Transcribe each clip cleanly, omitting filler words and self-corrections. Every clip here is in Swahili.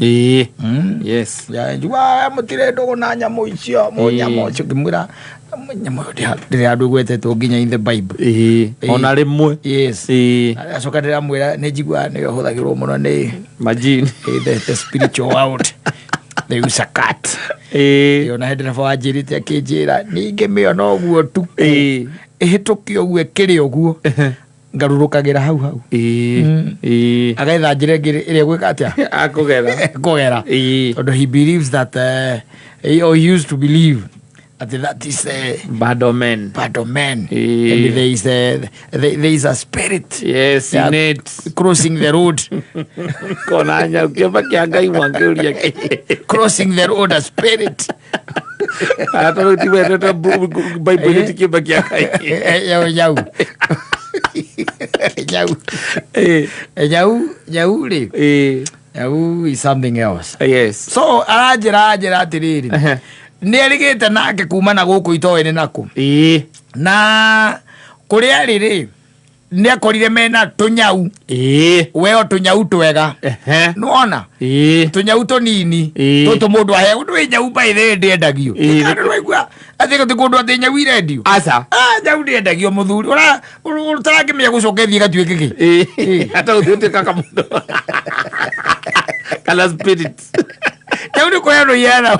Yes. Ya jua mutire ndo na nyamo icio mo nyamo icio kimura nyamo ndire andu gwetete nginya in the Bible. Ona rimwe. Yes. Acoka ndira mwira ne jigwa ne huthagirwo muno ni majini. The spiritual world. They use a cat. Ona hedera fa jirite akijira ninge miona oguo tu. Ihituki oguo kiri oguo. Ngarurukagira hau. Agaitha njire ire gwika atia akugera. Although he believes that he used to believe that is bad omen. And there is a spirit. Yes, in it crossing the road. Konanya ukiamba kiangai mwanguria crossing the road, a spirit. Atoro tiweta Bible tikiamba kiangai. Yau. Nyau is something else. Yes. So arajira atiriri ni erigite nake kuma na guku itoene nako na kuri ariri ni akorire mena tunyau weo tunyau twega nuona tunyau tunini tutu mundu ahe undu nyau baithe ndendagio ndagua athiko tikundu ati nyau irendio asa nyau ndendagio muthuri utarakimenya gucokethia gatuike hata uthute kaka mundu kala spirit nyau ni kwero yena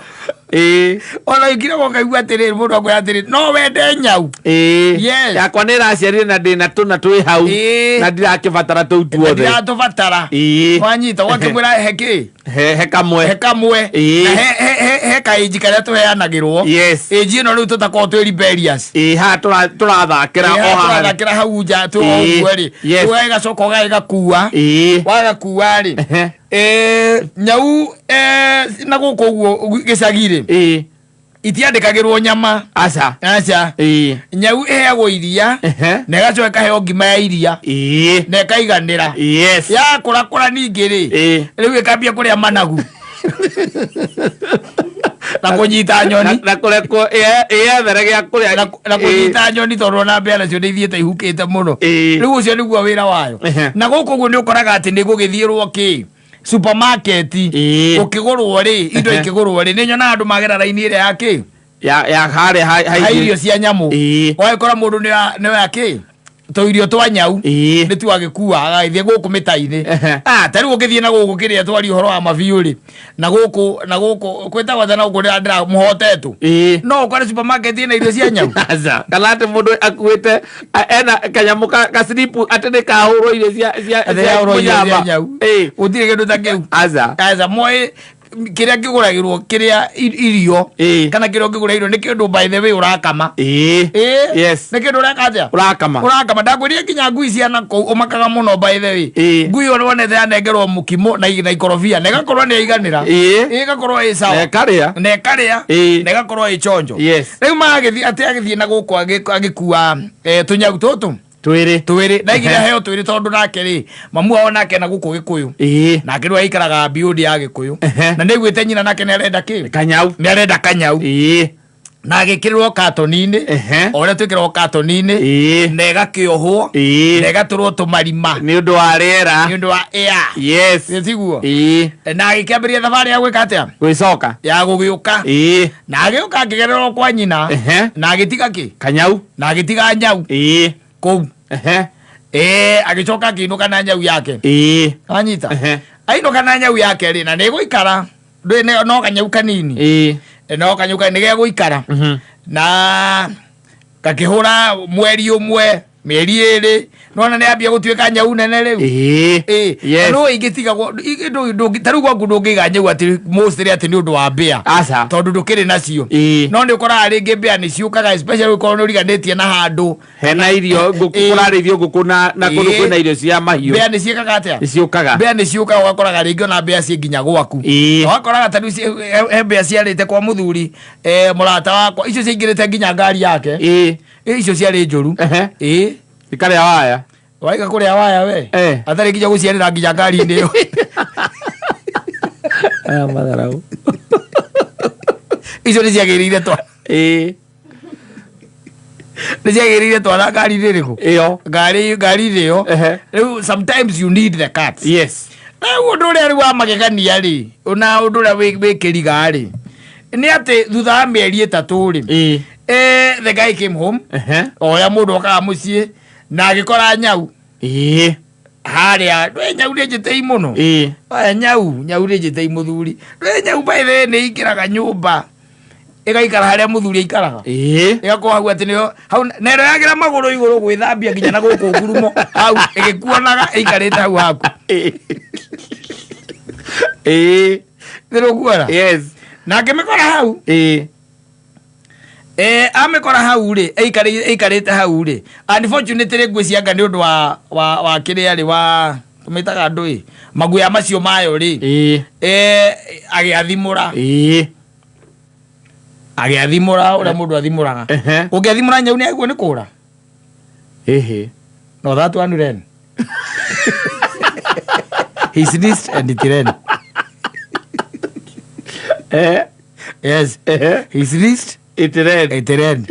ona ikira gokaigua atiriri mundu akwira atiriri no wende nyau yes yakwa ni raciarire na ndina tuna twi hau na ndirakibatara tou tuothe ndirabatara wanyita wakimwira heki he kamwe na he kaiji karia tuheanagirwo eji no riu tutako twi rebellious ha turathakira hau nja tu ogweri wega coko gaigakuwa wagakuwa ri nyau na guku uguo gicagire itiandikagirwo nyama aca nyau heagwo iria na igacoka ikaheo ngima ya iria na ikaiganira ya kurakura ningi ri riu ikambia kuria managu na kunyita nyoni na kureko ethere gia kuria na kunyita nyoni tondu na mbea cio ndithiete ihukite muno riu ucio niguo wira wayo na guku guo ni ukoraga ati ni gugithirwo supermarket ukigurwo ri indo ikigurwo ri ni nyona andu magera raini ire yake ya hare hairio cia nyamu waikora mundu ni yake to irio twa nyau ni tu agikua agaithie guku mitaini tari ukithie na guku kiria twari horo wa maviuri na guku kwita watha na guku ndira muhotetu no ukore supermarket ina irio cia nyau aza kalate mundu akuite ena kanyamu ka slip atene ka horo irio cia nyau utire kindu ta kiu aza moi kiria kiguragirwo kiria irio kana kiria kigura irio ni kindu by the way urakama yes ni kindu urakatia urakama ndagwirie kinya ngui ciana ko umakaga muno by the way ngui wone the anengerwo mukimo na ikorofia na igakorwo ni iganira igakorwo i sawa na ekaria na igakorwo i chonjo riu magagithi agithie na guku agikua tunyau tutu twiri na igira heo twiri tondu nake ri mamu wao nake na guku gikuyu na akirwa ikaraga biudi ya gikuyu na niguite nyina nake ni arenda kanyau na agikirwo katonini ore twikirwo katonini na igakiohwo na igaturwo tumarima ni undu wa riera ni undu wa air tiguo na agikiambiria thabari ya gwika atia gwicoka ya gugiuka na agiuka akigererwo kwa nyina na agitiga kanyau na agitiga nyau kou agicoka akiinuka na nyau yake anyita ainuka na nyau yake ri na niguikara no kanyau kanini no kanyau kanini gegũikara na gakihura mweri umwe mieri iri nona ni ambia gutuika nyau nene riu no ingitiga taru gwaku ndungiga nyau ati mostly ati ni undu wa mbea tondu ndukiri nacio no ni ukora ringi mbea ni ciukaga especially ukorwo ni uriganitie na handu hena irio kurarithio nguku na kundu kwina irio cia mahiu mbea ni ciikaga atia ciukaga mbea ni ciukaga ugakoraga ringi ona mbea ci nginya gwaku ugakoraga taru he mbea ciarite kwa muthuri murata wakwa icio ciingirite nginya ngari yake icio ciari njuru ikaria waya waiga kuria waya we atari kija guciarira nginya ngari-ini iyo matharau icio ni ciagirire twa ni ciagirire twa na ngari-ini riku iyo ngari iyo riu sometimes you need the cats Udure ari wa magegania ri una udura wikiriga ri ni ati thutha wa mieri 3 ri the guy came home oya mundu akaga mucii na agikora nyau haria ndwe nyau rijitei muno oya nyau rijitei muthuri ndwe nyau baithe ni ikiraga nyumba igaikara haria muthuri ikaraga igakwa hau ati nio hau nero yagira maguru iguru gwithambia nginya na guku ngurumo hau igikuonaga ikarite hau haku Thero kuara yes na ngemekora hau amekora hau ri ikarite hau ri unfortunately ngwicianga ni undu wa kiria ri wa tumitaga ndui maguya macio mayo ri agiathimura uria mundu athimuraga ungiathimura nyau ni aiguo ni kura no that one ran he sneezed and it ran yes he sneezed it ran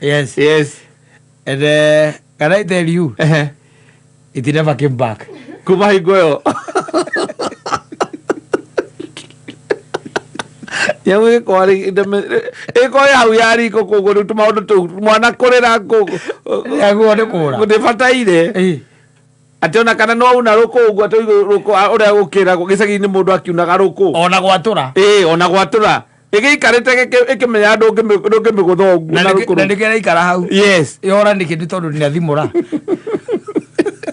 yes and can I tell you it never came back kuma higoyo yawe kwari ekoya hau yari kokogo tumaundu tu mwana korera ko yaguo ni kura ndifataire ationa kana no una ruko uguo to ruko uria gukira gicagi-ini mundu akiunaga ruko ona gwatura ona gwatura igiikarite ikimenya ndungimigutha uguo na ruko na ndikira ikara hau yes yora ndikindi tondu ni athimura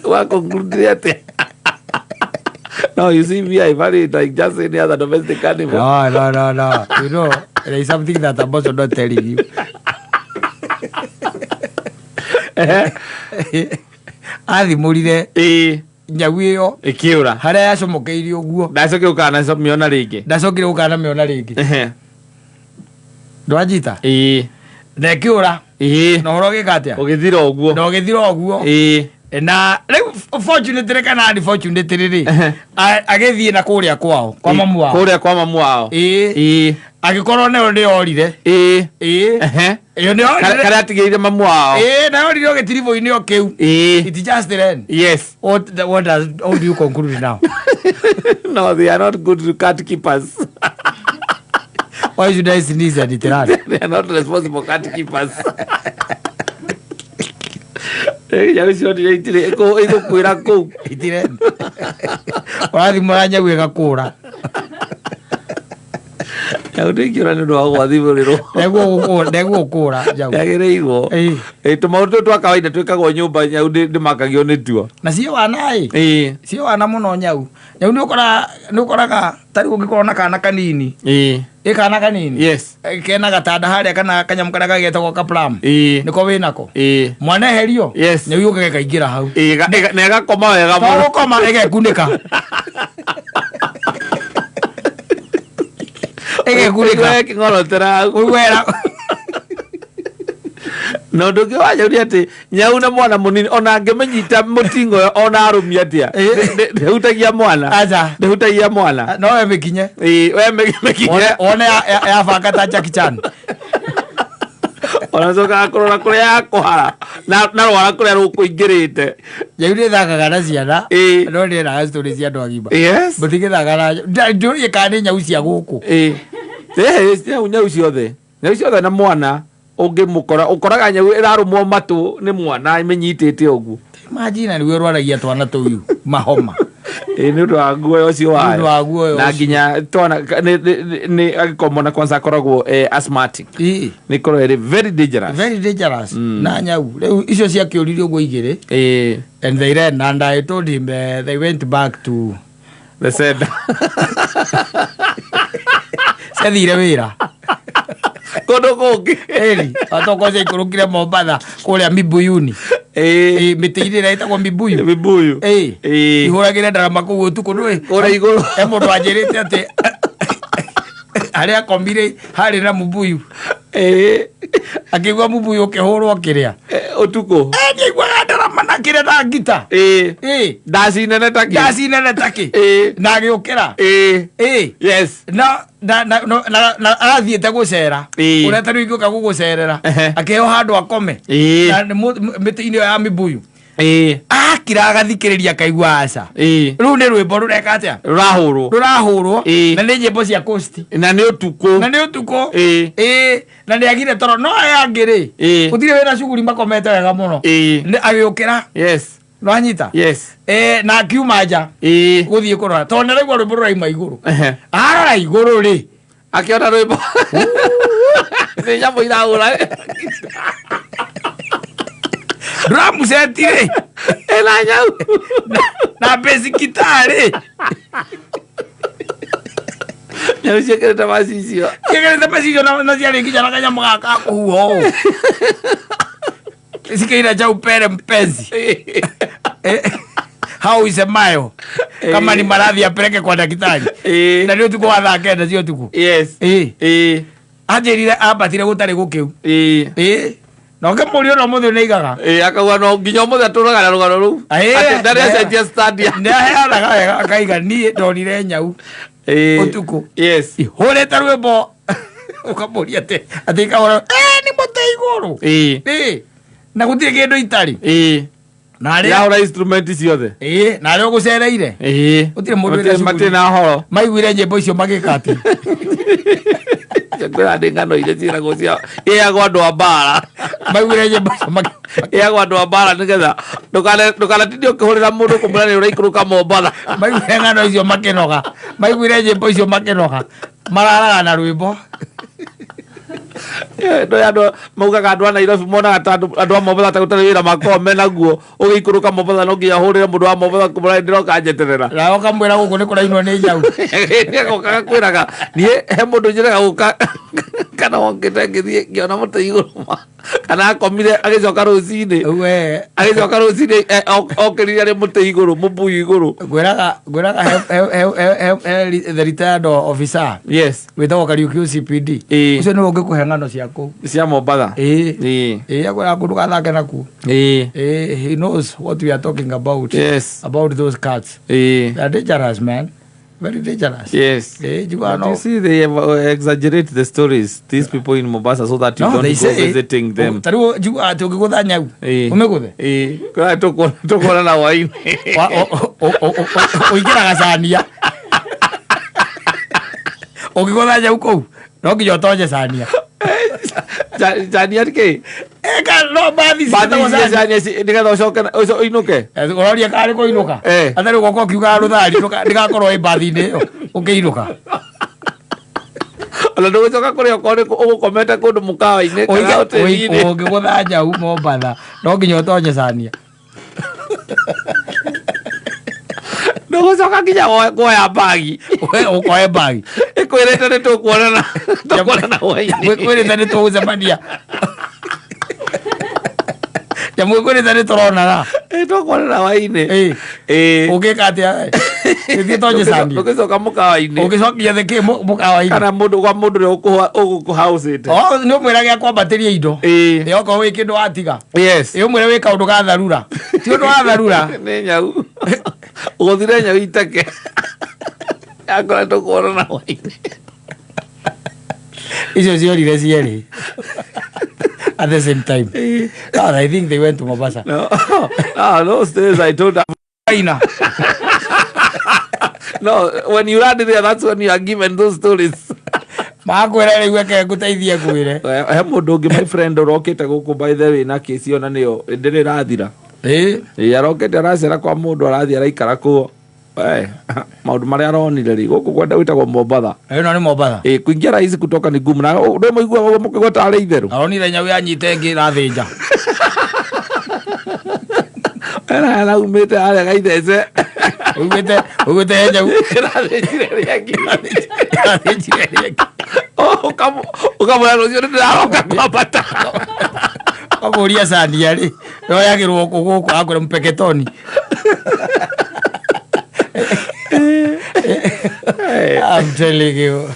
wa conclude ate no you see me I very like just any other domestic animal no you know there is something that I'm also not telling you athimurire nyau iyo ikiura haria yacomokeirie uguo ndacokire ukana miona ringi ndacokire ukana miona ringi ndwajita na ikiura na horo gikatia ugithira uguo na fortunately kana unfortunately ri agithie na kuria kwao kwa mamu wao agikorwo ne ndi orire iyo ni orire kara tigire mamu wao na orire ogitirivo-ini o kiu it just ran yes how do you conclude now no they are not good cat keepers why should I sneeze and it ran they are not responsible cat keepers ya sio ni itire ko kwira ko itire wari muranya gwega kura ya utikira ni ndo gwathimuriro negu kura jau yagireirwo tumaundu twa kawaida twikagwo nyumba nyau ndimakagio ni tuo na cio wana cio wana muno nyau ni ukoraga tari ungikorwo kana kanini kana kanini yes kena gatanda haria kana kanyamu kana gagetagwo kaplam niko winako mwana herio yes ni uge kaingira hau na gakoma wega muno gukoma egekunika egekunika kingorotera wera no ndugi wajuria ati nyau na mwana munini ona ngemenyita mutingo ona arumia atia ndehutagia mwana no emekinye we mekinye ona ya banga ta Jackie Chan ona soka kurora kuria kuhara na rwara kuria rukuingirite yauri thakaga na ciana no ni na story cia andu agima yes mutigithaga na nduri kana nyau cia guku nyau ciothe na mwana ungimukora ukoraga nyau irarumwo matu ni mwana imenyitite uguo imagine niwe rwaragia twana tuyu mahoma ni undu wa guoyo ucio wayo na nginya twana ni agikomona kwanza akoragwo asthmatic ni korwo very dangerous na nyau riu icio cia kiuririo uguo igire and they ran and I told him they went back to the center sethire wira kodo kungi atokoze ikurukire Mombatha kuria Mibuyuni mitiire ira itagwo Mibuyu ihuragire ndarama kuu utuku ndui ora iguru mundu anjirite ati aria kombire hari na Mubuyu akigwa Mubuyu ukihurwo kiria utuku akigwa ndarama na kiria na ngita dasi nene taki na agiukira yes na arathiete gucera uria tari igioka gugucerera akeo handu akome na miti-ini ya Mibuyu akira agathikiriria kaigua aca riu ni rwimbo rureka atia rurahurwo na ni nyimbo cia coast na ni utuko na ni agire toro no ayangiri utire wena shuguri makomete wega muno ni agiukira no anyita na akiuma nja guthie kurora tondu niraigua rwimbo ruraima iguru arora iguru ri akiona rwimbo ni nyambo irahura drum set ire ela nyau na basic guitar nyau shekereta masisio na ciari kijana kanyamũ gaka kuo sikeira cha upere mpenzi how is mayo kama ni maradhi apeleke kwa daktari na ndio tuko wathake na sio tuko ajerire abatire gutari gukiu no ngamuri no muthu neigaga akauga no nginya muthu aturaga na rugano ru ati ndari acenjia stadia ndaheanaga wega akaiga nie ndonire nyau utuku ihurete rwimbo ukamuria ati kaora ni mutu iguru na gutire kindu itari na ri ahora instrument ciothe na ri ugucereire utire mundu mate na horo maiguire nyimbo icio magikati kwera ndingano ile cira gucia yagwa andu a bara maiguire nyimbo yagwa andu a bara nigetha ndukana tindi ukihurira mundu kumurani uraikuruka Mombatha maiguire ngano icio makinoga maiguire nyimbo icio makinoga mararaga na rwimbo ndo ya maugaga andu a Nairobi monaga andu a Mombatha ta gutari wira makome naguo ugiikuruka Mombatha no nginya hurire mundu wa Mombatha kumurani ndiroka njeterera na ukamwira guku ni kurainwo ni nyau ngokaga kwiraga nie he mundu njiraga guka kana wongete ngithie ngiona mutu iguru kana akomire agicoka rucini okirire ari mutu iguru mubu iguru gwiraga the retired officer witagwo Kariuki CPD ucio ni ungikuhe ngano ciaku cia Mombatha agwira kundu gathake naku he knows what we are talking about about those cats they are dangerous, man. Very dangerous. You see, they exaggerate the stories. These people in Mombasa so that you don't go visiting them. Taru tukikuda nyau. Umekude? Kwa tukona na waini. Uikira gasania. Ukikuda nyau kou. No kijotoje sania. Sania ke? Eka no bathi sania nigetha ucoke inuke. Uroria kari ko inuka. Atari goko kiuga ruthari ndigakorwo i bathi-ini iyo ukiinuka. Ala ndo ucoka kuri okore ugukomete kundu mukawa-ini kana hoteli-ini. Ungigutha nyau Mombatha no nginya utonye sania. Ndugucoka nginya kuoya bagi ukoe bagi ikwirite ni tukuonana waini ikwirite ni tugucemania Jamwĩkwĩrĩte nĩ tũronana tũkuonana waini ũngĩka atĩa gĩthiĩ tonye sania ũgĩcoka mũkawa-inĩ ũgĩcokia thĩ mũkawa-inĩ kana mũndũ kwa mũndũ rĩ ũgũkũhaũcĩte nĩ ũmwĩra gĩa kwambatĩria indo okorwo wĩ kĩndũ watiga ũmwĩre wĩ kaũndũ ga tharura ti ũndũ wa tharura nĩ nyau ũgũthire nyau iteke akora tũkuonana waini icio ciorire cierĩ at the same time. God, I think they went to Mombasa. No, those days I told them. No, when you land there, that's when you are given those stories. Makwera ni gweke guteithie kwire. He mundu ungi my friend urokite guku by the way na kesi ona niyo ndiri rathira. Arokite aracera kwa mundu arathi araikara kuo. Maundu maria aronire ri guku kwenda witagwo Mombatha. No ni Mombatha. Kuingia rais kutoka ni ngumu na ndio muigua mukigota ari itheru. Aronire nyau yanyite ngi rathinja. Era umete ari gaithece. Ugute nyau rathinjire riaki. Rathinjire riaki. Ukamwira rucio ndiraroka kwambata. Kamuria sania ri. No yagirwo guku akore mpeketoni. I'm telling you.